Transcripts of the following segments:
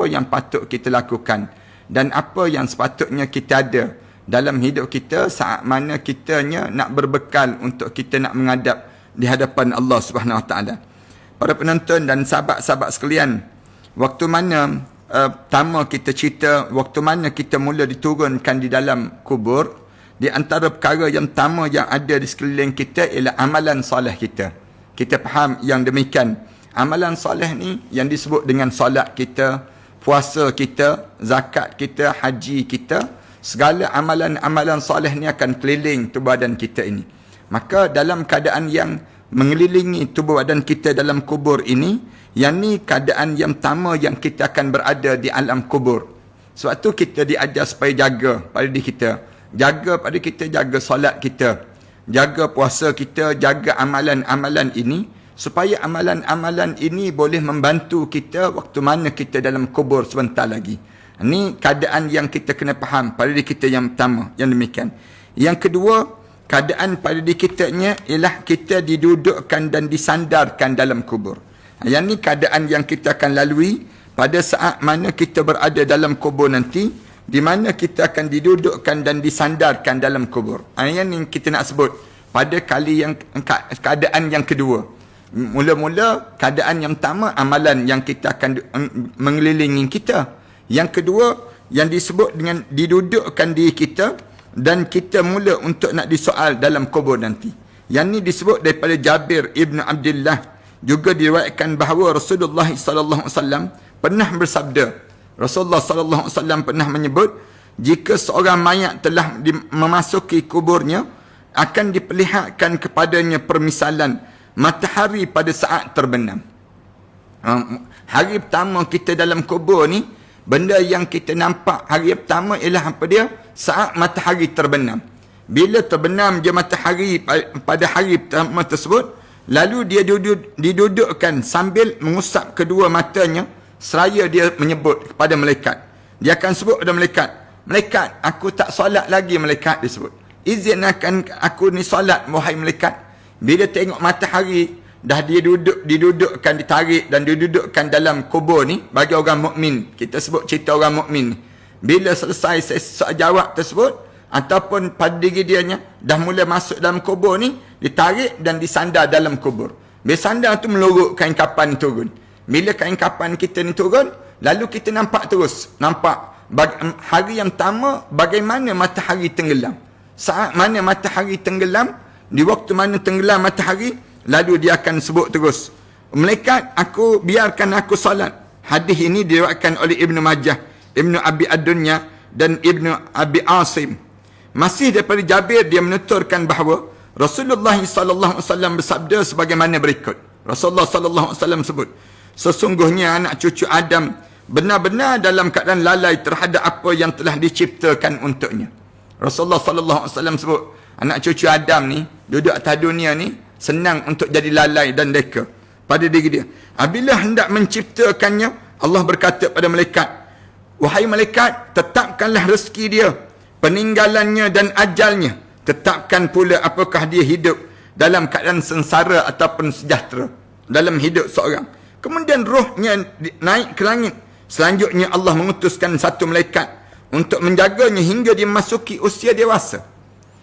apa yang patut kita lakukan dan apa yang sepatutnya kita ada dalam hidup kita saat mana kitanya nak berbekal untuk kita nak menghadap di hadapan Allah Subhanahu Wa Taala. Para penonton dan sahabat-sahabat sekalian, waktu mana pertama kita cerita waktu mana kita mula diturunkan di dalam kubur, di antara perkara yang pertama yang ada di sekeliling kita ialah amalan soleh kita. Kita faham yang demikian. Amalan soleh ni yang disebut dengan solat kita, puasa kita, zakat kita, haji kita, segala amalan-amalan soleh ni akan keliling tubuh badan kita ini. Maka dalam keadaan yang mengelilingi tubuh badan kita dalam kubur ini, yang ni keadaan yang pertama yang kita akan berada di alam kubur. Sebab tu kita diajar supaya jaga pada diri kita. Jaga pada kita, jaga solat kita, jaga puasa kita, jaga amalan-amalan ini, supaya amalan-amalan ini boleh membantu kita waktu mana kita dalam kubur sebentar lagi. Ini keadaan yang kita kena faham pada diri kita yang pertama, yang demikian. Yang kedua, keadaan pada diri kitanya ialah kita didudukkan dan disandarkan dalam kubur. Yang ni keadaan yang kita akan lalui pada saat mana kita berada dalam kubur nanti, di mana kita akan didudukkan dan disandarkan dalam kubur. Yang ni kita nak sebut pada kali yang keadaan yang kedua. Mula-mula keadaan yang pertama, amalan yang kita akan mengelilingi kita. Yang kedua, yang disebut dengan didudukkan diri kita dan kita mula untuk nak disoal dalam kubur nanti. Yang ni disebut daripada Jabir Ibn Abdullah. Juga diriwayatkan bahawa Rasulullah SAW pernah bersabda. Rasulullah SAW pernah menyebut, jika seorang mayat telah memasuki kuburnya, akan diperlihatkan kepadanya permisalan matahari pada saat terbenam. Hari pertama kita dalam kubur ni, benda yang kita nampak hari pertama ialah apa dia? Saat matahari terbenam. Bila terbenam dia matahari pada hari pertama tersebut, lalu dia didudukkan sambil mengusap kedua matanya, seraya dia menyebut kepada malaikat. Dia akan sebut kepada malaikat, "Malaikat, aku tak solat lagi," malaikat disebut. "Izinkan aku ni solat, wahai malaikat." Bila tengok matahari dah didudukkan, ditarik dan didudukkan dalam kubur ni bagi orang mukmin. Kita sebut cerita orang mukmin. Bila selesai jawab tersebut ataupun pada diri dianya dah mula masuk dalam kubur ni, ditarik dan disandar dalam kubur. Bila sandar tu melorok kain kapan turun. Bila kain kapan kita ni turun, lalu kita nampak terus, nampak hari yang pertama bagaimana matahari tenggelam. Saat mana matahari tenggelam, di waktu mana tenggelam matahari, lalu dia akan sebut terus, "Malaikat, biarkan aku solat." Hadis ini diriwayatkan oleh Ibnu Majah, Ibnu Abi Ad-Dunya dan Ibnu Abi Asim. Masih daripada Jabir, dia menuturkan bahawa Rasulullah SAW bersabda sebagaimana berikut. Rasulullah SAW sebut, "Sesungguhnya anak cucu Adam benar-benar dalam keadaan lalai terhadap apa yang telah diciptakan untuknya." Rasulullah SAW sebut, anak cucu Adam ni duduk atas dunia ni senang untuk jadi lalai dan deka pada diri dia. Apabila hendak menciptakannya, Allah berkata pada malaikat, "Wahai malaikat, tetapkanlah rezeki dia, peninggalannya dan ajalnya. Tetapkan pula apakah dia hidup dalam keadaan sengsara ataupun sejahtera dalam hidup seorang." Kemudian rohnya naik ke langit. Selanjutnya Allah mengutuskan satu malaikat untuk menjaganya hingga dia memasuki usia dewasa.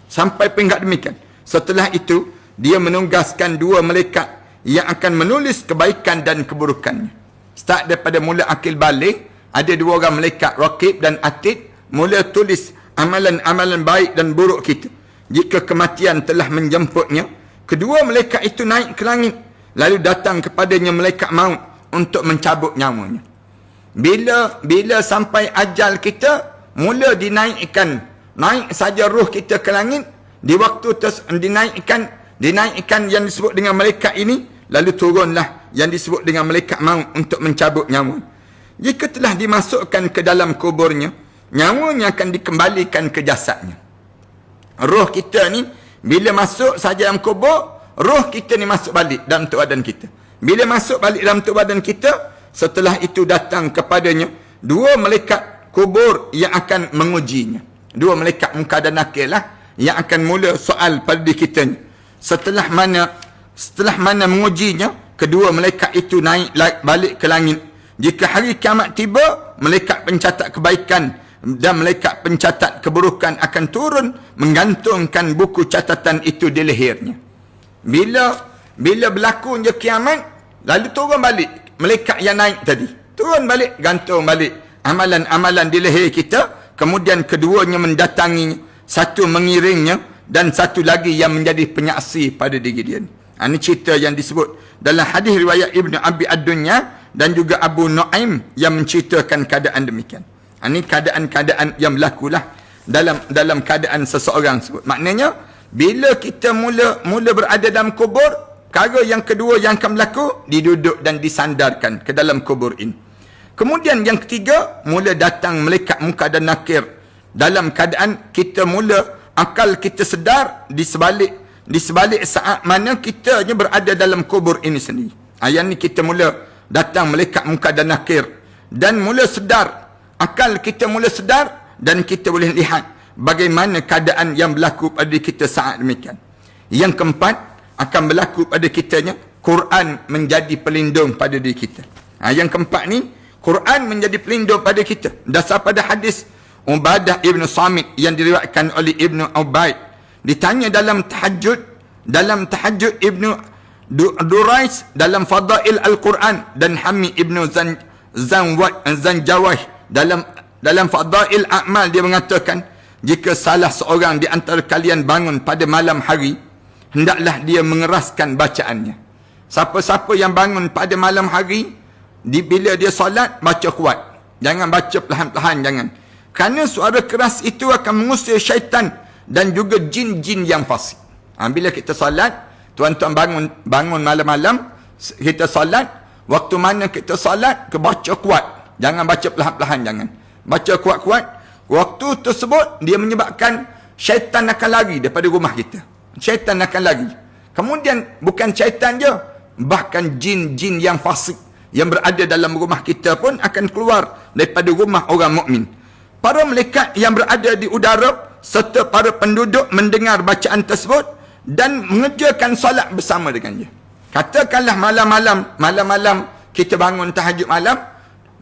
Sampai peringkat demikian. Setelah itu, dia menugaskan dua malaikat yang akan menulis kebaikan dan keburukannya. Start daripada mula akil balik, ada dua orang malaikat, Raqib dan Atid, mula tulis amalan-amalan baik dan buruk kita. Jika kematian telah menjemputnya, kedua malaikat itu naik ke langit, lalu datang kepadanya malaikat maut untuk mencabut nyawanya. Bila sampai ajal kita, mula naik saja roh kita ke langit. Di waktu dinaikkan yang disebut dengan malaikat ini, lalu turunlah yang disebut dengan malaikat maut untuk mencabut nyawa. Jika telah dimasukkan ke dalam kuburnya, nyawanya akan dikembalikan ke jasadnya. Roh kita ni bila masuk saja dalam kubur, roh kita ni masuk balik dalam tubuh badan kita. Bila masuk balik dalam tubuh badan kita, setelah itu datang kepadanya dua malaikat kubur yang akan mengujinya. Dua malaikat munkar dan nakir lah yang akan mula soal pada diri kita ni. Setelah mana mengujinya, kedua malaikat itu naik balik ke langit. Jika hari kiamat tiba, malaikat pencatat kebaikan dan malaikat pencatat keburukan akan turun menggantungkan buku catatan itu di lehernya. Bila berlaku je kiamat, lalu turun balik malaikat yang naik tadi. Turun balik, gantung balik amalan-amalan di leher kita. Kemudian keduanya mendatanginya, satu mengiringnya dan satu lagi yang menjadi penyaksi pada diri dia. Ini cerita yang disebut dalam hadis riwayat Ibnu Abi Ad-Dunya dan juga Abu Nuaim yang menceritakan keadaan demikian. Ini keadaan-keadaan yang berlakulah dalam keadaan seseorang sebut. Maknanya bila kita mula berada dalam kubur, perkara yang kedua yang akan berlaku, diduduk dan disandarkan ke dalam kubur ini. Kemudian yang ketiga, mula datang malaikat munkar dan nakir dalam keadaan kita mula akal kita sedar di sebalik saat mana kita berada dalam kubur ini sendiri. Ayat ni kita mula datang malaikat munkar dan nakir dan mula sedar, akal kita mula sedar dan kita boleh lihat bagaimana keadaan yang berlaku pada kita saat demikian. Yang keempat, akan berlaku pada kitanya Quran menjadi pelindung pada diri kita. Yang keempat ni, Quran menjadi pelindung pada kita. Dasar pada hadis Ubadah Ibn Samit yang diriwayatkan oleh Ibn Ubaid. Ditanya dalam tahajud Ibn Durais dalam Fadail Al-Quran dan Hamid Ibn Zanjawah dalam Fadail A'mal, dia mengatakan, jika salah seorang di antara kalian bangun pada malam hari, hendaklah dia mengeraskan bacaannya. Siapa-siapa yang bangun pada malam hari, bila dia solat, baca kuat. Jangan baca perlahan-lahan, jangan. Kerana suara keras itu akan mengusir syaitan dan juga jin-jin yang fasik. Bila kita solat, tuan-tuan bangun malam-malam, kita solat, waktu mana kita solat, kita baca kuat. Jangan baca perlahan-lahan, jangan. Baca kuat-kuat. Waktu tersebut, dia menyebabkan syaitan akan lari daripada rumah kita. Syaitan akan lari. Kemudian, bukan syaitan je, bahkan jin-jin yang fasik yang berada dalam rumah kita pun akan keluar daripada rumah orang mukmin. Para malaikat yang berada di udara serta para penduduk mendengar bacaan tersebut dan mengerjakan solat bersama dengan dia. Katakanlah malam-malam kita bangun tahajud malam,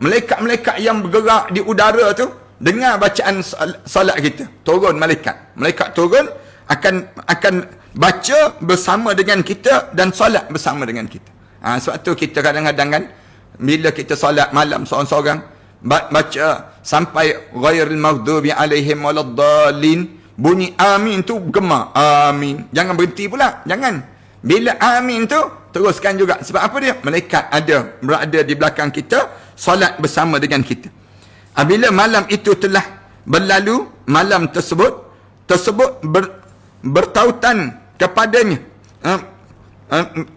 malaikat-malaikat yang bergerak di udara tu dengar bacaan solat kita. Turun malaikat turun akan baca bersama dengan kita dan solat bersama dengan kita. Sebab tu kita kadang-kadang kan, bila kita solat malam seorang-seorang, baca sampai ghairil maghdubi alaihim waladdallin, bunyi amin tu gemar, amin. Jangan berhenti pula, jangan. Bila amin tu, teruskan juga. Sebab apa dia? Malaikat berada di belakang kita, solat bersama dengan kita. Bila malam itu telah berlalu, malam tersebut bertautan kepadanya.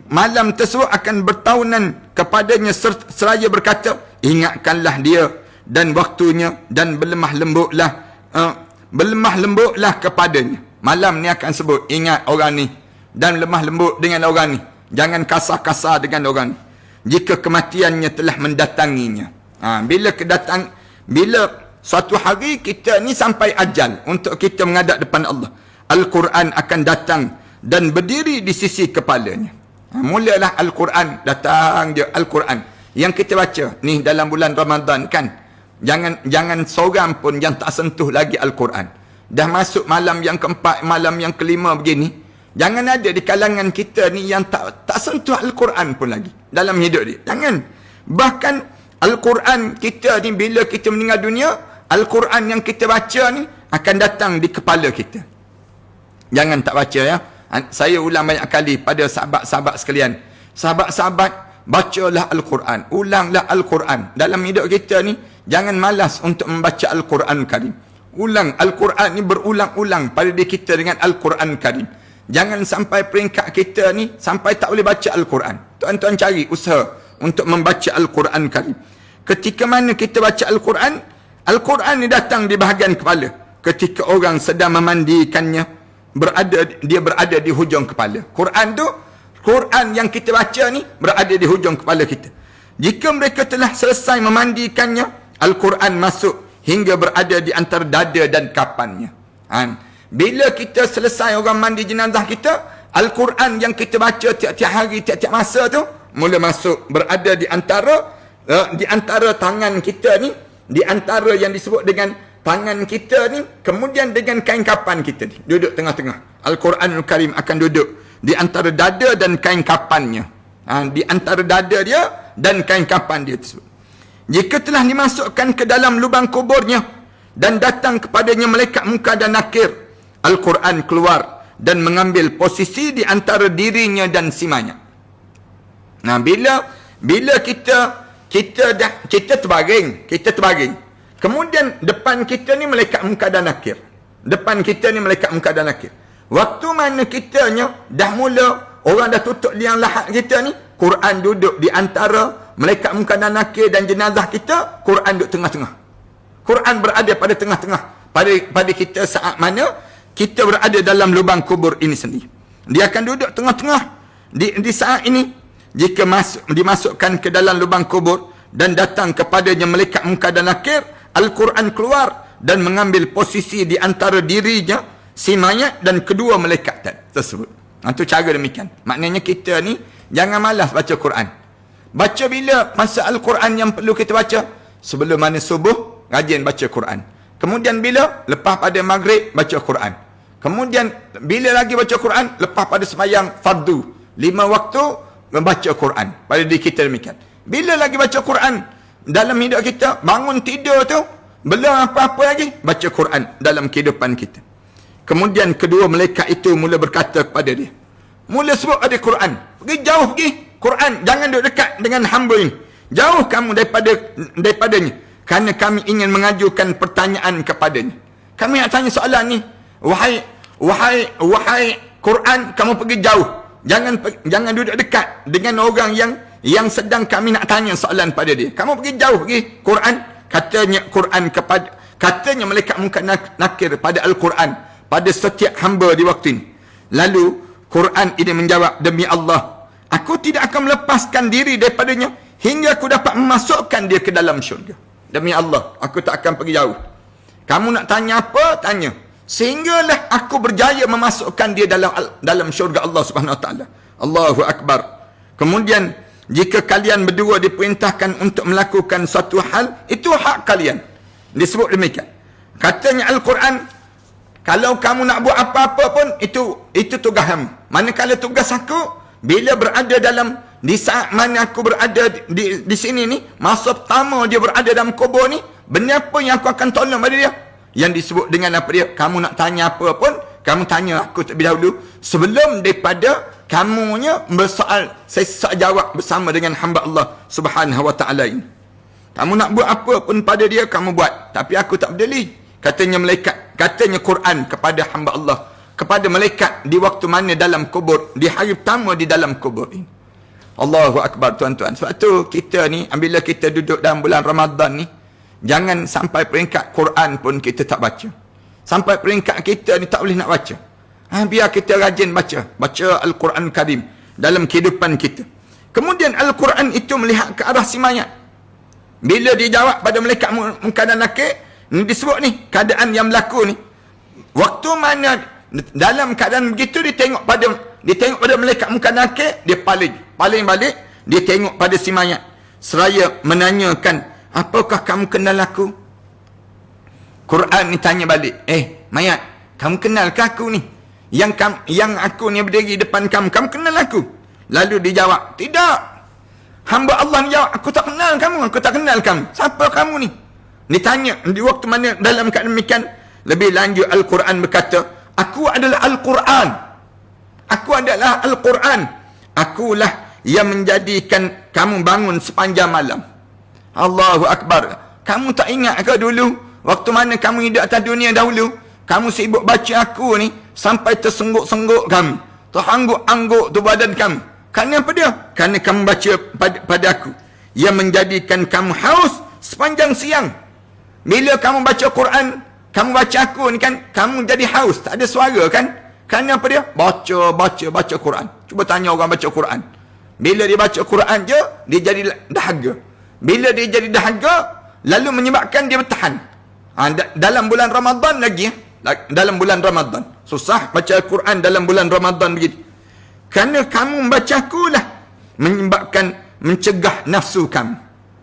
Malam tersebut akan bertahunan kepadanya seraya berkata, ingatkanlah dia dan waktunya dan berlemah lembutlah kepadanya. Malam ni akan sebut, ingat orang ni dan lemah lembut dengan orang ni. Jangan kasar-kasar dengan orang ni. Jika kematiannya telah mendatanginya. Bila suatu hari kita ni sampai ajal untuk kita menghadap depan Allah, Al-Quran akan datang dan berdiri di sisi kepalanya. Mulalah Al-Quran, datang je Al-Quran yang kita baca ni dalam bulan Ramadan kan. Jangan seorang pun yang tak sentuh lagi Al-Quran. Dah masuk malam yang keempat, malam yang kelima begini, jangan ada di kalangan kita ni yang tak sentuh Al-Quran pun lagi dalam hidup dia. Jangan. Bahkan Al-Quran kita ni, bila kita meninggal dunia, Al-Quran yang kita baca ni akan datang di kepala kita. Jangan tak baca ya. Saya ulang banyak kali pada sahabat-sahabat sekalian. Sahabat-sahabat, bacalah Al-Quran. Ulanglah Al-Quran. Dalam hidup kita ni, jangan malas untuk membaca Al-Quran Karim. Ulang Al-Quran ni berulang-ulang pada diri kita dengan Al-Quran Karim. Jangan sampai peringkat kita ni sampai tak boleh baca Al-Quran. Tuan-tuan cari usaha untuk membaca Al-Quran Karim. Ketika mana kita baca Al-Quran, Al-Quran ni datang di bahagian kepala. Ketika orang sedang memandikannya, dia berada di hujung kepala. Quran yang kita baca ni berada di hujung kepala kita. Jika mereka telah selesai memandikannya, Al-Quran masuk hingga berada di antara dada dan kapannya. Bila kita selesai orang mandi jenazah kita, Al-Quran yang kita baca tiap-tiap hari, tiap-tiap masa tu mula masuk berada di antara Di antara tangan kita ni, di antara yang disebut dengan tangan kita ni, kemudian dengan kain kapan kita ni, duduk tengah-tengah. Al-Quranul Karim akan duduk di antara dada dan kain kapannya. Di antara dada dia dan kain kapan dia tersebut. Jika telah dimasukkan ke dalam lubang kuburnya dan datang kepadanya malaikat munkar dan nakir, Al-Quran keluar dan mengambil posisi di antara dirinya dan simanya. Nah, bila kita terbaring, kemudian depan kita ni malaikat munkar dan nakir. Depan kita ni malaikat munkar dan nakir. Waktu mana kitanya dah mula, orang dah tutup liang lahat kita ni, Quran duduk di antara malaikat munkar dan nakir dan jenazah kita, Quran duduk tengah-tengah. Quran berada pada tengah-tengah. Pada kita saat mana kita berada dalam lubang kubur ini sendiri. Dia akan duduk tengah-tengah di saat ini. Jika dimasukkan ke dalam lubang kubur dan datang kepadanya malaikat munkar dan nakir, Al-Quran keluar dan mengambil posisi di antara dirinya, si mayat dan kedua malaikat tersebut. Itu cara demikian. Maknanya kita ni jangan malas baca Quran. Baca bila masa Al-Quran yang perlu kita baca? Sebelum mana subuh, rajin baca Quran. Kemudian bila? Lepas pada maghrib, baca Quran. Kemudian bila lagi baca Quran? Lepas pada sembahyang fardu. 5 waktu, membaca Quran. Pada diri kita demikian. Bila lagi baca Quran dalam hidup kita, bangun tidur tu, belum apa-apa lagi, baca Quran dalam kehidupan kita. Kemudian kedua malaikat itu mula berkata kepada dia. Mula sebut ada Quran. Pergi jauh pergi. Quran, jangan duduk dekat dengan hamba ini. Jauh kamu daripadanya. Kerana kami ingin mengajukan pertanyaan kepadanya. Kami nak tanya soalan ni. Wahai Quran, kamu pergi jauh. Jangan duduk dekat dengan orang yang sedang kami nak tanya soalan pada dia. Kamu pergi jauh pergi. Quran, katanya malaikat munkar nakir pada Al-Quran, pada setiap hamba di waktu ini. Lalu Quran ini menjawab, demi Allah, aku tidak akan melepaskan diri daripadanya hingga aku dapat memasukkan dia ke dalam syurga. Demi Allah, aku tak akan pergi jauh. Kamu nak tanya apa? Tanya. Sehinggalah aku berjaya memasukkan dia dalam syurga Allah Subhanahu Wa Taala. Allahu Akbar. Kemudian, jika kalian berdua diperintahkan untuk melakukan suatu hal, itu hak kalian. Disebut demikian. Katanya Al-Quran, kalau kamu nak buat apa-apa pun, itu tugas kamu. Manakala tugas aku, bila berada di saat mana aku berada di sini ni, masa pertama dia berada dalam kubur ni, benda apa yang aku akan tolong pada dia? Yang disebut dengan apa dia? Kamu nak tanya apa pun, kamu tanya aku terlebih dahulu. Sebelum daripada kamunya bersoal, saya jawab bersama dengan hamba Allah Subhanahu Wa Taala ini. Kamu nak buat apa pun pada dia, kamu buat. Tapi aku tak peduli. Katanya Quran kepada hamba Allah, kepada malaikat di waktu mana dalam kubur, di hari pertama di dalam kubur ini. Allahu Akbar, tuan-tuan. Sebab tu kita ni, bila kita duduk dalam bulan Ramadan ni, jangan sampai peringkat Quran pun kita tak baca. Sampai peringkat kita ni tak boleh nak baca. Biar kita rajin baca Al-Quran Karim dalam kehidupan kita. Kemudian Al-Quran itu melihat ke arah si mayat. Bila dia jawab pada malaikat munkar dan nakir, ni disebut ni, keadaan yang berlaku ni. Waktu mana dalam keadaan begitu, dia tengok pada malaikat munkar dan nakir, dia paling balik, dia tengok pada si mayat. Seraya menanyakan, apakah kamu kenal aku? Quran ni tanya balik, mayat, kamu kenal ke aku ni? Yang aku ni berdiri depan kamu kenal aku? Lalu dia jawab, tidak. Hamba Allah ni jawab, aku tak kenal kamu. Siapa kamu ni? Ditanya di waktu mana dalam keadaan demikian. Lebih lanjut Al-Quran berkata, aku adalah Al-Quran. Akulah yang menjadikan kamu bangun sepanjang malam. Allahu Akbar. Kamu tak ingat ke dulu, waktu mana kamu hidup atas dunia dahulu, kamu sibuk baca aku ni, sampai tersengguk-sengguk kamu, terhangguk-hangguk tu badan kamu. Kerana apa dia? Kerana kamu baca pada aku, yang menjadikan kamu haus sepanjang siang. Bila kamu baca Quran, kamu baca aku ni kan, kamu jadi haus, tak ada suara kan? Kerana apa dia? Baca Quran. Cuba tanya orang baca Quran. Bila dia baca Quran je, dia jadi dahaga. Bila dia jadi dahaga, lalu menyebabkan dia bertahan. Dalam bulan Ramadan lagi, dalam bulan Ramadan. Susah baca Quran dalam bulan Ramadan begitu. Kerana kamu membaca akulah, menyebabkan mencegah nafsu kamu.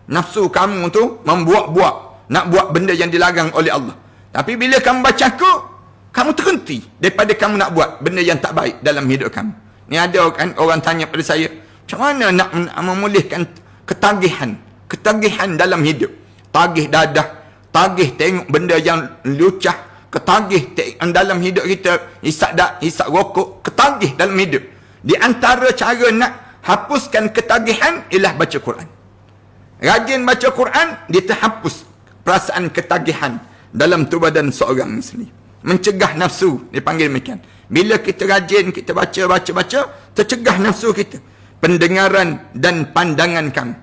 Nafsu kamu tu membuat-buat, nak buat benda yang dilarang oleh Allah. Tapi bila kamu baca aku, kamu terhenti daripada kamu nak buat benda yang tak baik dalam hidup kamu. Ni ada kan orang tanya pada saya, macam mana nak memulihkan ketagihan dalam hidup? Tagih dadah, tagih tengok benda yang lucah, ketagih dalam hidup kita, hisap rokok, ketagih dalam hidup. Di antara cara nak hapuskan ketagihan ialah baca Quran. Rajin baca Quran, dia terhapus perasaan ketagihan dalam tubuh badan seorang Muslim. Mencegah nafsu, dipanggil demikian. Bila kita rajin, kita baca, tercegah nafsu kita. Pendengaran dan pandangan kamu.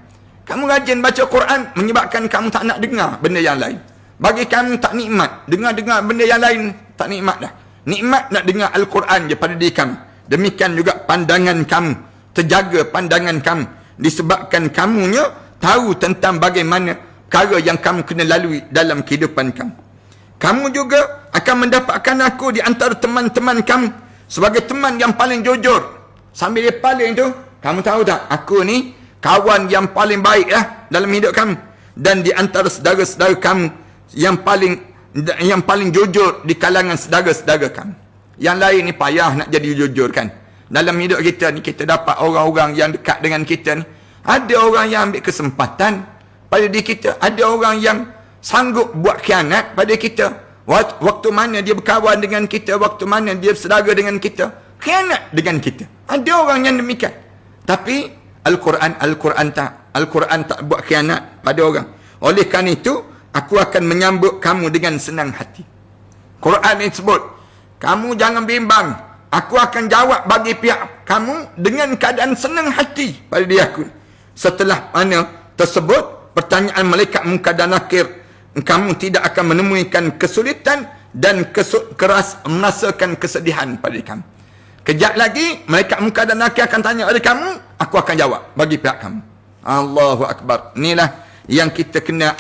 Kamu rajin baca Quran, menyebabkan kamu tak nak dengar benda yang lain. Bagi kamu tak nikmat. Dengar benda yang lain, tak nikmat dah. Nikmat nak dengar Al-Quran je pada diri kamu. Demikian juga pandangan kamu. Terjaga pandangan kamu. Disebabkan kamunya tahu tentang bagaimana perkara yang kamu kena lalui dalam kehidupan kamu. Kamu juga akan mendapatkan aku di antara teman-teman kamu sebagai teman yang paling jujur. Sambil dia paling tu, kamu tahu tak, aku ni kawan yang paling baik lah dalam hidup kamu. Dan di antara saudara-saudara kamu yang paling jujur di kalangan saudara-saudara kamu. Yang lain ni payah nak jadi jujur kan. Dalam hidup kita ni, kita dapat orang-orang yang dekat dengan kita ni. Ada orang yang ambil kesempatan pada diri kita. Ada orang yang sanggup buat khianat pada kita. Waktu mana dia berkawan dengan kita, waktu mana dia bersaudara dengan kita, khianat dengan kita. Ada orang yang demikian. Tapi Al-Quran tak buat khianat pada orang. Oleh kerana itu, aku akan menyambut kamu dengan senang hati. Quran ini sebut, kamu jangan bimbang. Aku akan jawab bagi pihak kamu dengan keadaan senang hati pada dia aku. Setelah mana tersebut, pertanyaan malaikat Munkar dan Nakir, kamu tidak akan menemukan kesulitan dan merasakan kesedihan pada kamu. Kejap lagi, malaikat Munkar dan Nakir akan tanya pada kamu, aku akan jawab bagi pihak kamu. Allahu Akbar. Inilah yang kita kena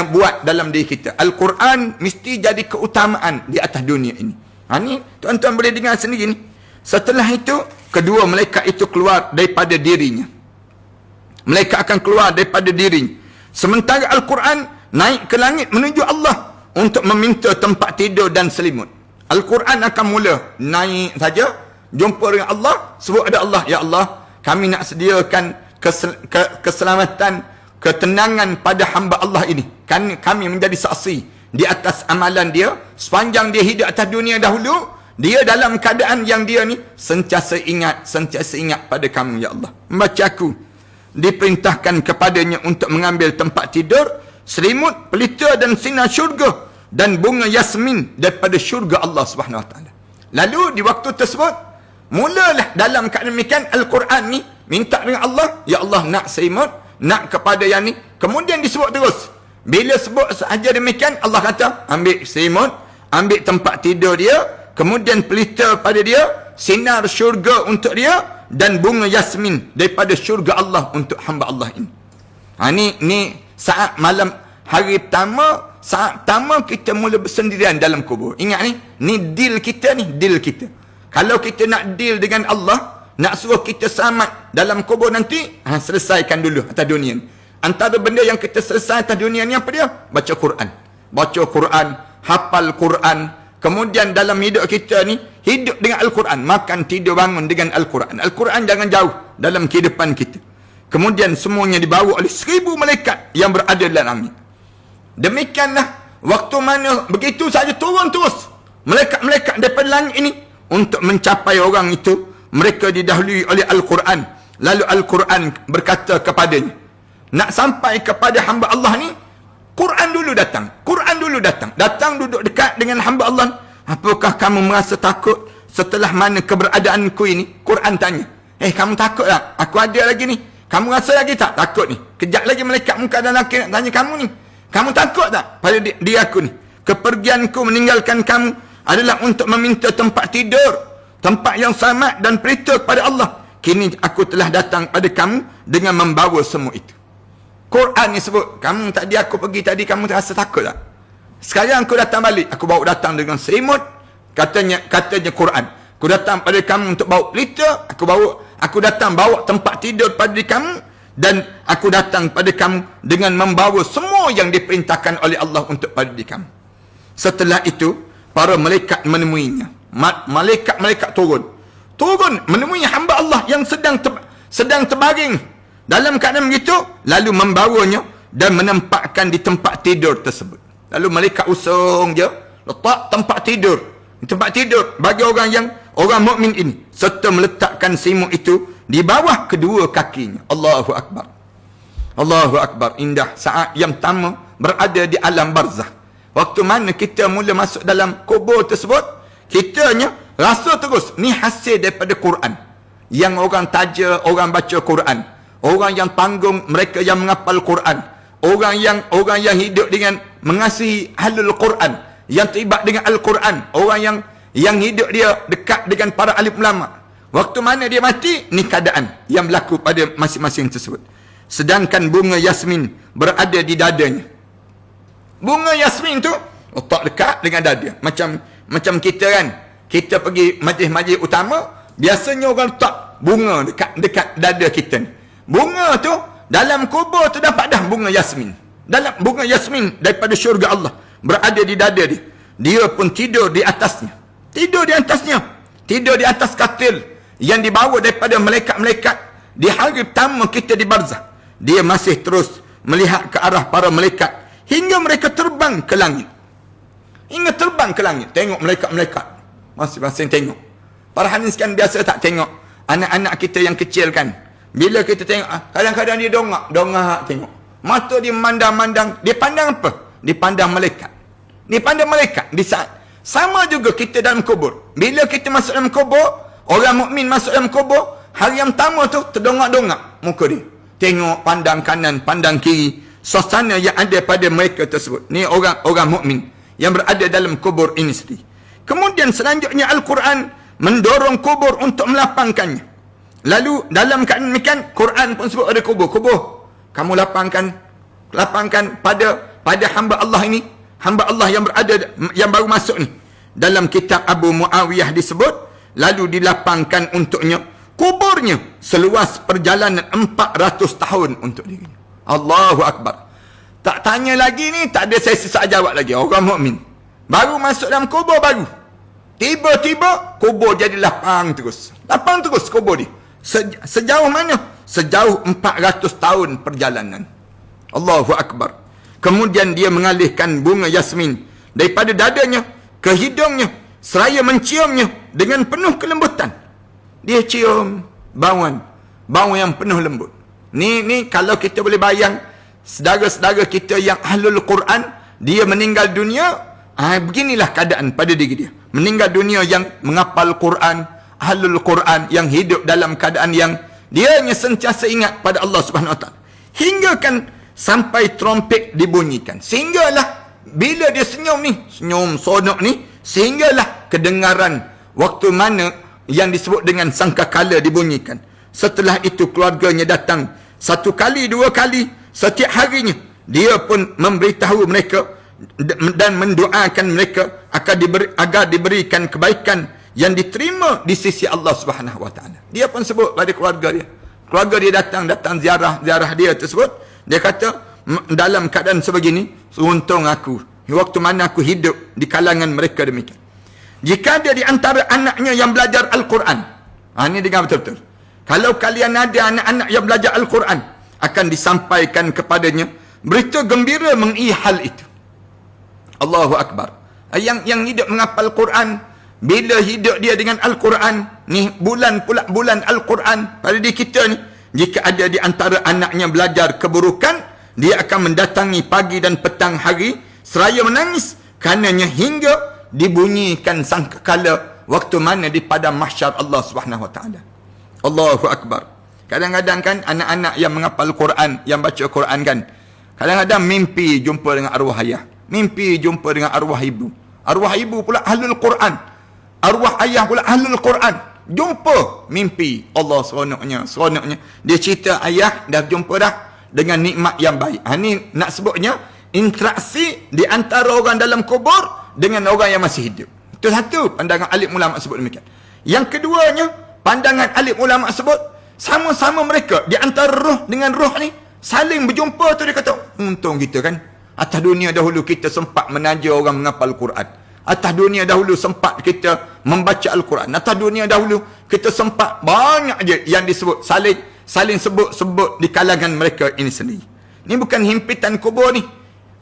buat dalam diri kita. Al-Quran mesti jadi keutamaan di atas dunia ini. Ni tuan-tuan boleh dengar sendiri ni. Setelah itu, kedua malaikat itu keluar daripada dirinya. Malaikat akan keluar daripada dirinya. Sementara Al-Quran naik ke langit menuju Allah untuk meminta tempat tidur dan selimut. Al-Quran akan mula naik saja, jumpa dengan Allah, sebut ada Allah, ya Allah, kami nak sediakan keselamatan, ketenangan pada hamba Allah ini. Kami menjadi saksi di atas amalan dia sepanjang dia hidup atas dunia dahulu. Dia dalam keadaan yang dia ni sentiasa ingat pada kamu, ya Allah. Membaca aku diperintahkan kepadanya untuk mengambil tempat tidur, selimut, pelita dan sinar syurga dan bunga yasmin daripada syurga Allah Subhanahu Wa Taala. Lalu di waktu tersebut mulalah dalam keadaan demikian Al-Quran ni minta dengan Allah, ya Allah nak selimut, nak kepada yang ni. Kemudian disebut terus. Bila sebut sahaja demikian, Allah kata ambil selimut, ambil tempat tidur dia, kemudian pelita pada dia, sinar syurga untuk dia dan bunga yasmin daripada syurga Allah untuk hamba Allah ini. Ni saat malam hari pertama, saat pertama kita mula bersendirian dalam kubur. Ingat ni deal kita ni, deal kita. Kalau kita nak deal dengan Allah, nak suruh kita selamat dalam kubur nanti, selesaikan dulu atas dunia ni. Antara benda yang kita selesai atas dunia ni apa dia? Baca Quran. Baca Quran, hafal Quran. Kemudian dalam hidup kita ni, hidup dengan Al-Quran. Makan, tidur, bangun dengan Al-Quran. Al-Quran jangan jauh dalam kehidupan kita. Kemudian semuanya dibawa oleh 1000 malaikat yang berada dalam langit. Demikianlah waktu mana begitu saja turun terus malaikat-malaikat daripada langit ini untuk mencapai orang itu. Mereka didahului oleh Al-Quran. Lalu Al-Quran berkata kepadanya, nak sampai kepada hamba Allah ni, Quran dulu datang. Quran dulu datang. Datang duduk dekat dengan hamba Allah. Apakah kamu merasa takut setelah mana keberadaanku ini? Quran tanya. Kamu takut tak? Aku ada lagi ni. Kamu rasa lagi tak takut ni? Kejap lagi malaikat Munkar dan Nakir nak tanya kamu ni. Kamu takut tak pada dia aku ni? Kepergianku meninggalkan kamu adalah untuk meminta tempat tidur, tempat yang selamat dan pelita kepada Allah. Kini aku telah datang pada kamu dengan membawa semua itu. Quran ni sebut, kamu tadi aku pergi tadi, kamu terasa takut tak? Sekarang aku datang balik, aku bawa datang dengan selimut, katanya Quran. Aku datang pada kamu untuk bawa pelita, aku datang bawa tempat tidur pada kamu dan aku datang pada kamu dengan membawa semua yang diperintahkan oleh Allah untuk pada diri kamu. Setelah itu, para malaikat menemuinya. Malaikat-malaikat turun menemui hamba Allah yang sedang terbaring dalam keadaan begitu, lalu membawanya dan menempatkan di tempat tidur tersebut. Lalu malaikat usung je, letak tempat tidur bagi orang mukmin ini, serta meletakkan simuk itu di bawah kedua kakinya. Allahu akbar. Allahu akbar. Indah saat yang pertama berada di alam barzah. Waktu mana kita mula masuk dalam kubur tersebut, kitanya rasa terus ni hasil daripada Quran. Yang orang taja, orang baca Quran, orang yang tanggung, mereka yang menghafal Quran, orang yang hidup dengan mengasihi ahlul Quran, yang terlibat dengan Al-Quran, orang yang hidup dia dekat dengan para alim ulama. Waktu mana dia mati, ni keadaan yang berlaku pada masing-masing tersebut. Sedangkan bunga Yasmin berada di dadanya. Bunga Yasmin tu letak dekat dengan dada. Macam kita kan, kita pergi majlis-majlis utama, biasanya orang letak bunga dekat dada kita ni. Bunga tu dalam kubur tu dapat dah bunga Yasmin. Dalam bunga Yasmin daripada syurga Allah berada di dada dia. Dia pun tidur di atasnya. Tidur di atas katil yang dibawa daripada malaikat-malaikat di hari pertama kita di barzah. Dia masih terus melihat ke arah para malaikat hingga mereka terbang ke langit. Tengok malaikat-malaikat. Masing-masing tengok. Para hadis kan biasa tak tengok anak-anak kita yang kecil kan. Bila kita tengok, kadang-kadang dia dongak tengok. Mata dia memandang-mandang. Dia pandang apa? Dia pandang malaikat. Di saat sama juga kita dalam kubur. Bila kita masuk dalam kubur, orang mukmin masuk dalam kubur, hari yang pertama tu terdongak-dongak muka dia. Tengok, pandang kanan, pandang kiri. Suasana yang ada pada mereka tersebut. Ni orang mukmin yang berada dalam kubur ini sendiri. Kemudian selanjutnya Al-Quran mendorong kubur untuk melapangkannya. Lalu dalam keadaan demikian, Quran pun sebut ada kubur. Kamu lapangkan pada hamba Allah ini, hamba Allah yang berada, yang baru masuk ni. Dalam kitab Abu Muawiyah disebut, lalu dilapangkan untuknya kuburnya seluas perjalanan 400 tahun untuk dirinya. Allahu Akbar. Tak tanya lagi ni, tak ada sesi soal jawab lagi. Orang mukmin baru masuk dalam kubur baru. Tiba-tiba kubur jadi lapang terus kubur dia. Sejauh mana? Sejauh 400 tahun perjalanan. Allahu Akbar. Kemudian dia mengalihkan bunga Yasmin daripada dadanya ke hidungnya seraya menciumnya dengan penuh kelembutan. Dia cium bauan yang penuh lembut. Ni kalau kita boleh bayang saudara-saudara kita yang ahlul Quran, dia meninggal dunia, beginilah keadaan pada diri dia. Meninggal dunia yang menghafal Quran, ahlul Quran, yang hidup dalam keadaan yang dia sentiasa ingat pada Allah Subhanahu Wa Taala. Hingga kan sampai trompet dibunyikan. Sehinggalah bila dia senyum sonok ni, sehinggalah kedengaran waktu mana yang disebut dengan sangkakala dibunyikan. Setelah itu keluarganya datang 1 kali, 2 kali, setiap harinya dia pun memberitahu mereka dan mendoakan mereka agar diberikan kebaikan yang diterima di sisi Allah Subhanahu Wa Taala. Dia pun sebut pada keluarga dia. Keluarga dia datang ziarah dia tersebut. Dia kata, dalam keadaan sebegini, untung aku waktu mana aku hidup di kalangan mereka demikian. Jika ada di antara anaknya yang belajar Al-Quran, ini dengar betul-betul. Kalau kalian ada anak-anak yang belajar Al-Quran, akan disampaikan kepadanya berita gembira mengenai hal itu. Allahu Akbar. Yang hidup menghafal Quran, bila hidup dia dengan Al-Quran, ni bulan Al-Quran pada diri kita ni, jika ada di antara anaknya belajar keburukan, dia akan mendatangi pagi dan petang hari seraya menangis karenanya hingga dibunyikan sangkakala waktu mana di padang mahsyar Allah Subhanahu Wa Taala. Allahu Akbar. Kadang-kadang kan anak-anak yang menghafal Quran, yang baca Quran kan, kadang-kadang mimpi jumpa dengan arwah ayah, mimpi jumpa dengan arwah ibu. Arwah ibu pula ahlul Quran, arwah ayah pula ahlul Quran. Jumpa mimpi, Allah seronoknya. Dia cerita ayah dah jumpa dah dengan nikmat yang baik. Ini nak sebutnya interaksi di antara orang dalam kubur dengan orang yang masih hidup. Itu satu pandangan alim ulama sebut demikian. Yang keduanya, pandangan alim ulama sebut, Sama-sama mereka di antara roh dengan roh ni saling berjumpa tu, dia kata, untung kita kan. Atas dunia dahulu kita sempat menaja orang menghafal Quran. Atas dunia dahulu sempat kita membaca Al-Quran. Atas dunia dahulu kita sempat banyak je yang disebut, saling sebut-sebut di kalangan mereka ini sendiri. Ni bukan himpitan kubur ni.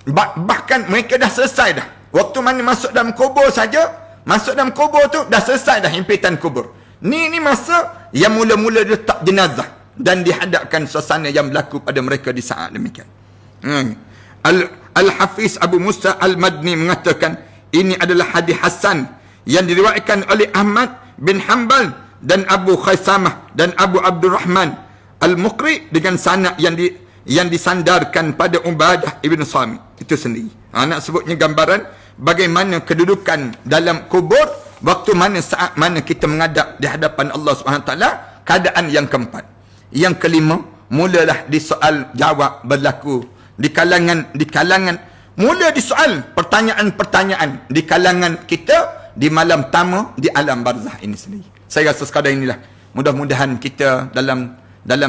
Bahkan mereka dah selesai dah. Waktu mana masuk dalam kubur saja, masuk dalam kubur tu dah selesai dah himpitan kubur. Ni masa yang mula-mula letak jenazah dan dihadapkan suasana yang berlaku pada mereka di saat demikian. Al-Hafiz Abu Musa Al-Madni mengatakan, ini adalah hadis hasan yang diriwayatkan oleh Ahmad bin Hanbal dan Abu Khaisamah dan Abu Abdurrahman Al-Muqri dengan sanad yang disandarkan pada Ubadah Ibn Samit. Itu sendiri. Nak sebutnya gambaran bagaimana kedudukan dalam kubur waktu mana, saat mana kita menghadap di hadapan Allah SWT. Keadaan yang keempat. Yang kelima, mulalah disoal jawab berlaku di kalangan mula disoal pertanyaan-pertanyaan di kalangan kita di malam tamu di alam barzah ini sendiri. Saya rasa sekadar inilah, mudah-mudahan kita dalam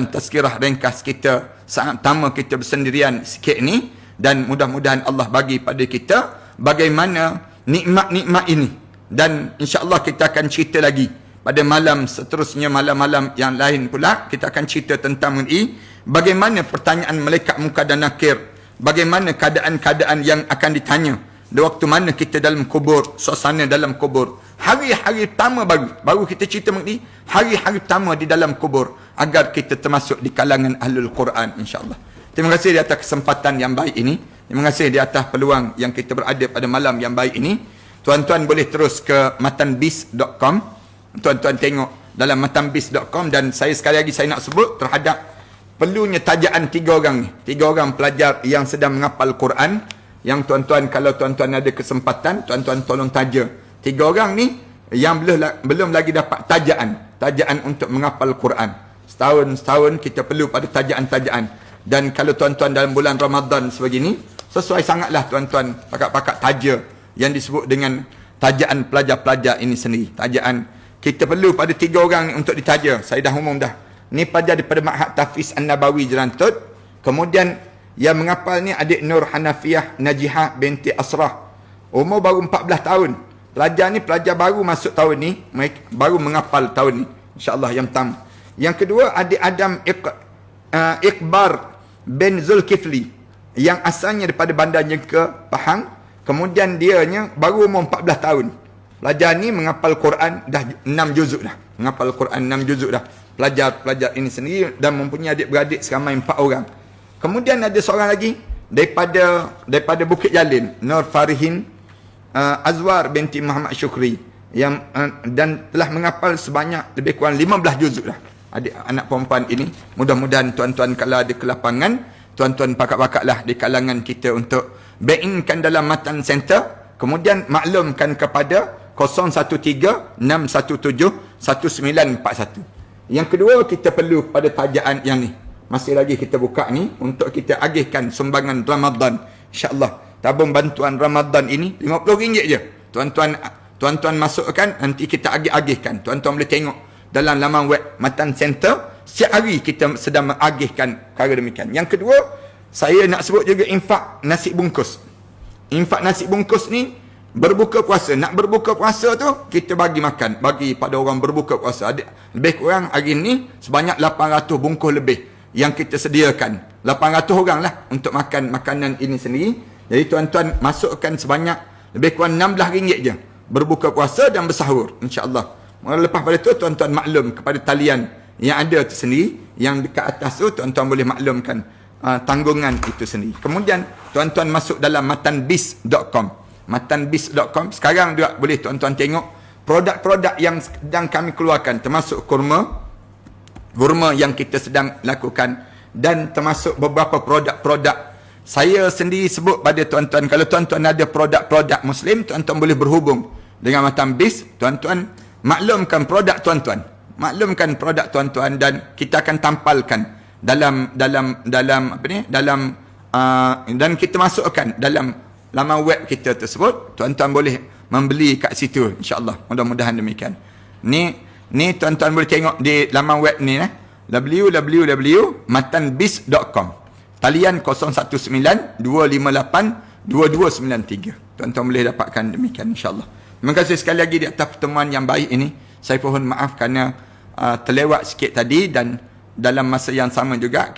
tazkirah ringkas kita saat tamu kita bersendirian sikit ni, dan mudah-mudahan Allah bagi pada kita bagaimana nikmat-nikmat ini, dan insya-Allah kita akan cerita lagi pada malam seterusnya, malam-malam yang lain pula kita akan cerita tentang bagaimana pertanyaan malaikat munkar dan nakir, bagaimana keadaan-keadaan yang akan ditanya di waktu mana kita dalam kubur, suasana dalam kubur, hari-hari pertama baru kita cerita mengenai hari-hari pertama di dalam kubur, agar kita termasuk di kalangan ahlul Quran insya-Allah. Terima kasih di atas kesempatan yang baik ini. Terima kasih di atas peluang yang kita berada pada malam yang baik ini. Tuan-tuan boleh terus ke matanbis.com. Tuan-tuan tengok dalam matanbis.com, dan saya sekali lagi saya nak sebut terhadap perlunya tajaan 3 orang ni. 3 orang pelajar yang sedang menghafal Quran, yang tuan-tuan, kalau tuan-tuan ada kesempatan, tuan-tuan tolong taja 3 orang ni yang belum lagi dapat tajaan untuk menghafal Quran. Setahun kita perlu pada tajaan-tajaan. Dan kalau tuan-tuan dalam bulan Ramadan sebegini, sesuai sangatlah tuan-tuan pakak-pakak taja yang disebut dengan tajaan pelajar-pelajar ini sendiri. Tajaan kita perlu pada 3 orang ni untuk ditaja. Saya dah umum dah. Ni pelajar daripada Ma'had Tahfiz An-Nabawi Jelantut. Kemudian yang menghafal ni adik Nur Hanafiyah Najihah binti Asrah. Umur baru 14 tahun. Pelajar ni pelajar baru masuk tahun ni, baru menghafal tahun ni. InsyaAllah yang pertama. Yang kedua adik Adam Iqbar bin Zulkifli yang asalnya daripada Bandar Jengka, Pahang. Kemudian dianya baru umur 14 tahun. Pelajar ni menghafal Quran dah 6 juzuk dah. Menghafal Quran 6 juzuk dah. Pelajar ini sendiri, dan mempunyai adik-beradik seramai 4 orang. Kemudian ada seorang lagi daripada Bukit Jalil, Nur Farihin Azwar binti Muhammad Syukri, yang dan telah menghafal sebanyak lebih kurang 15 juzuk dah. Anak perempuan ini, mudah-mudahan tuan-tuan kalau ada kelapangan, tuan-tuan pakak-pakaklah di kalangan kita untuk back-inkan dalam Matan Center, kemudian maklumkan kepada 013-617-1941. Yang kedua, kita perlu pada tajaan yang ni. Masih lagi kita buka ni untuk kita agihkan sumbangan Ramadan. InsyaAllah tabung bantuan Ramadan ini RM50 je. Tuan-tuan masukkan, nanti kita agih-agihkan. Tuan-tuan boleh tengok dalam laman web Matan Center. Setiap hari kita sedang mengagihkan perkara demikian. Yang kedua, saya nak sebut juga infak nasi bungkus. Infak nasi bungkus ni berbuka puasa. Nak berbuka puasa tu kita bagi makan, bagi pada orang berbuka puasa. Lebih kurang hari ni sebanyak 800 bungkus lebih yang kita sediakan. 800 orang lah untuk makan makanan ini sendiri. Jadi tuan-tuan masukkan sebanyak lebih kurang RM16 je berbuka puasa dan bersahur, insya-Allah. Lepas pada tu tuan-tuan maklum kepada talian yang ada tu sendiri, yang dekat atas tu tuan-tuan boleh maklumkan tanggungan itu sendiri. Kemudian tuan-tuan masuk dalam matanbis.com. Matanbis.com sekarang juga boleh tuan-tuan tengok produk-produk yang sedang kami keluarkan, termasuk kurma yang kita sedang lakukan, dan termasuk beberapa produk-produk. Saya sendiri sebut pada tuan-tuan, kalau tuan-tuan ada produk-produk Muslim, tuan-tuan boleh berhubung dengan Matanbis. Tuan-tuan maklumkan produk tuan-tuan, dan kita akan tampalkan dalam dan kita masukkan dalam laman web kita tersebut. Tuan-tuan boleh membeli kat situ, insya-Allah. Mudah-mudahan demikian. Ni tuan-tuan boleh tengok di laman web ni www.matanbis.com. Talian 019-258-2293. Tuan-tuan boleh dapatkan demikian, insyaAllah. Terima kasih sekali lagi di atas pertemuan yang baik ini. Saya mohon maaf kerana terlewat sikit tadi, dan dalam masa yang sama juga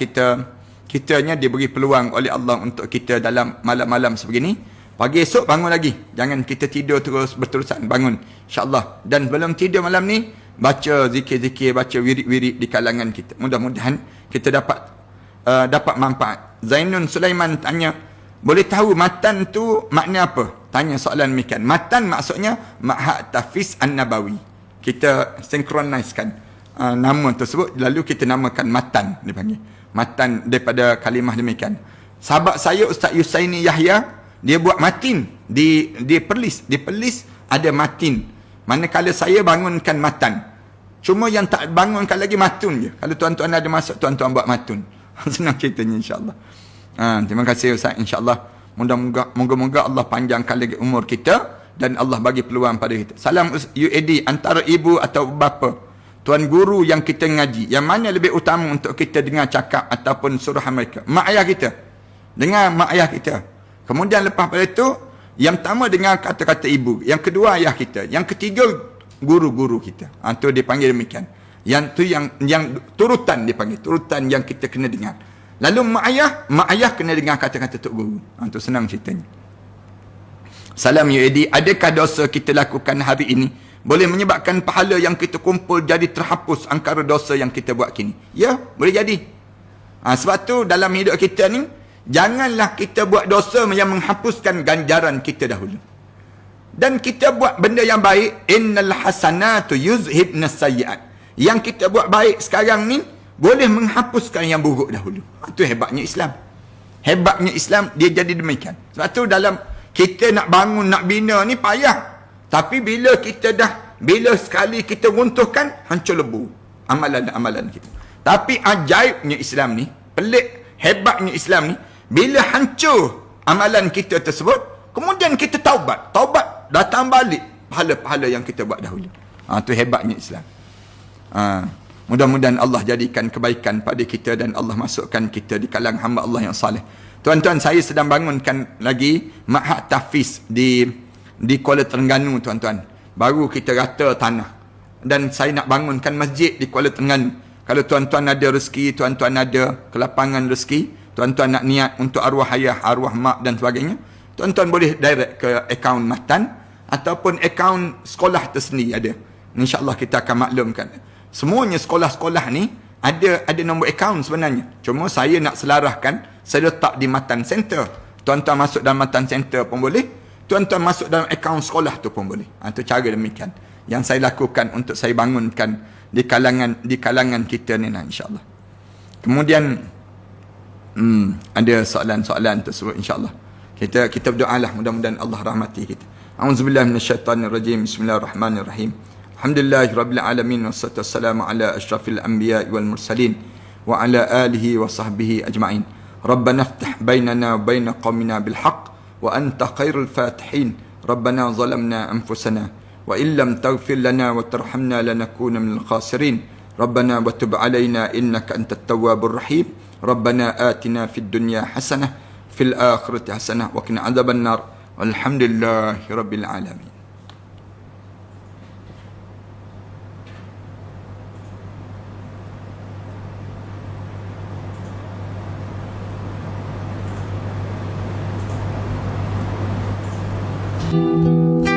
kitanya diberi peluang oleh Allah untuk kita dalam malam-malam sebegini. Pagi esok bangun lagi. Jangan kita tidur terus berterusan. Bangun, insyaAllah. Dan belum tidur malam ni, baca zikir-zikir, baca wirid-wirid di kalangan kita. Mudah-mudahan kita dapat manfaat. Zainun Sulaiman tanya, boleh tahu matan tu makna apa? Tanya soalan demikian. Matan maksudnya Ma'had Tahfiz An-Nabawi. Kita sinkronisekan nama tersebut, lalu kita namakan matan, dipanggil matan daripada kalimah demikian. Sahabat saya Ustaz Yusaini Yahya, dia buat matin di Perlis ada matin. Manakala saya bangunkan matan. Cuma yang tak bangunkan lagi matun je. Kalau tuan-tuan ada masuk, tuan-tuan buat matun. Senang ceritanya, insyaAllah. Terima kasih Ustaz, insyaAllah. Moga-moga Allah panjangkan lagi umur kita dan Allah bagi peluang pada kita. Salam UAD, antara ibu atau bapa, tuan guru yang kita ngaji, yang mana lebih utama untuk kita dengar cakap ataupun suruhan mereka? Mak ayah kita. Dengar mak ayah kita. Kemudian lepas pada itu, yang pertama dengar kata-kata ibu, yang kedua ayah kita, yang ketiga guru-guru kita. Itu dipanggil demikian. Yang tu yang turutan dipanggil, turutan yang kita kena dengar. Lalu mak ayah kena dengar kata-kata tok guru. Itu senang ceritanya. Salam UAD, adakah dosa kita lakukan hari ini boleh menyebabkan pahala yang kita kumpul jadi terhapus angkara dosa yang kita buat kini? Ya, boleh jadi. Sebab tu dalam hidup kita ni, janganlah kita buat dosa yang menghapuskan ganjaran kita dahulu. Dan kita buat benda yang baik, innal hasanatu yuzhibnas sayyi'at. Yang kita buat baik sekarang ni boleh menghapuskan yang buruk dahulu. Itu hebatnya Islam. Hebatnya Islam, dia jadi demikian. Sebab tu dalam kita nak bangun, nak bina ni payah. Tapi bila sekali kita runtuhkan, hancur lebu amalan-amalan kita. Tapi ajaibnya Islam ni, pelik, hebatnya Islam ni, bila hancur amalan kita tersebut, kemudian kita taubat datang balik pahala-pahala yang kita buat dahulu. Itu hebatnya Islam. Mudah-mudahan Allah jadikan kebaikan pada kita dan Allah masukkan kita di kalangan hamba Allah yang saleh. Tuan-tuan, saya sedang bangunkan lagi Ma'had Tahfiz di Kuala Terengganu, tuan-tuan. Baru kita rata tanah. Dan saya nak bangunkan masjid di Kuala Terengganu. Kalau tuan-tuan ada rezeki, tuan-tuan ada kelapangan rezeki, tuan-tuan nak niat untuk arwah ayah, arwah mak dan sebagainya, tuan-tuan boleh direct ke akaun Matan ataupun akaun sekolah tersendiri ada. InsyaAllah kita akan maklumkan. Semuanya sekolah-sekolah ni ada nombor akaun sebenarnya. Cuma saya nak selarahkan, saya letak di Matan Center. Tuan-tuan masuk dalam Matan Center pun boleh. Tuan-tuan masuk dalam akaun sekolah tu pun boleh. Itu cara demikian yang saya lakukan untuk saya bangunkan di kalangan kita ni, insyaAllah. Kemudian ada soalan-soalan tersebut, insyaAllah. Kita berdoalah, mudah-mudahan Allah rahmati kita. A'udzubillahi minasyaitanirrajim. Bismillahirrahmanirrahim. Alhamdulillahirabbil alamin, wassalatu wassalamu ala asyrafil anbiya'i wal mursalin wa ala alihi wa sahbihi ajma'in. Rabbana iftah bainana wa bain qaumina bil haqq wa anta khairul fatihin. Rabbana zalamna anfusana wa illam taghfir lana wa tarhamna lanakuna minal khasirin. Rabbana wa tub alaina innaka antat tawwabur rahim. Rabbana atina fid dunya hasanah fil akhirati hasanah wa qina adzaban nar. Walhamdulillahi rabbil alamin. Thank you.